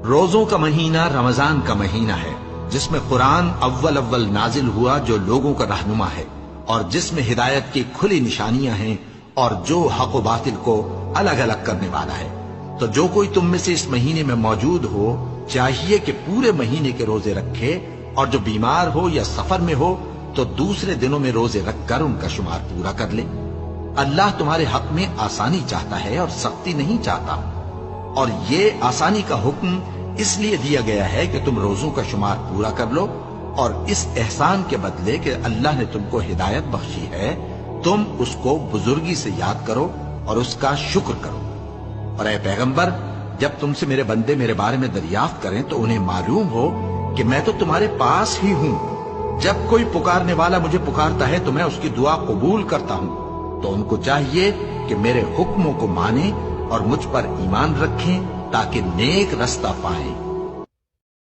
روزوں کا مہینہ رمضان کا مہینہ ہے، جس میں قرآن اول اول نازل ہوا، جو لوگوں کا رہنما ہے، اور جس میں ہدایت کی کھلی نشانیاں ہیں، اور جو حق و باطل کو الگ الگ کرنے والا ہے۔ تو جو کوئی تم میں سے اس مہینے میں موجود ہو، چاہیے کہ پورے مہینے کے روزے رکھے، اور جو بیمار ہو یا سفر میں ہو تو دوسرے دنوں میں روزے رکھ کر ان کا شمار پورا کر لے۔ اللہ تمہارے حق میں آسانی چاہتا ہے اور سختی نہیں چاہتا، اور یہ آسانی کا حکم اس لیے دیا گیا ہے کہ تم روزوں کا شمار پورا کر لو، اور اس احسان کے بدلے کہ اللہ نے تم کو ہدایت بخشی ہے، تم اس کو بزرگی سے یاد کرو اور اس کا شکر کرو۔ اور اے پیغمبر، جب تم سے میرے بندے میرے بارے میں دریافت کریں تو انہیں معلوم ہو کہ میں تو تمہارے پاس ہی ہوں۔ جب کوئی پکارنے والا مجھے پکارتا ہے تو میں اس کی دعا قبول کرتا ہوں۔ تو ان کو چاہیے کہ میرے حکموں کو مانیں اور مجھ پر ایمان رکھیں تاکہ نیک رستہ پائیں۔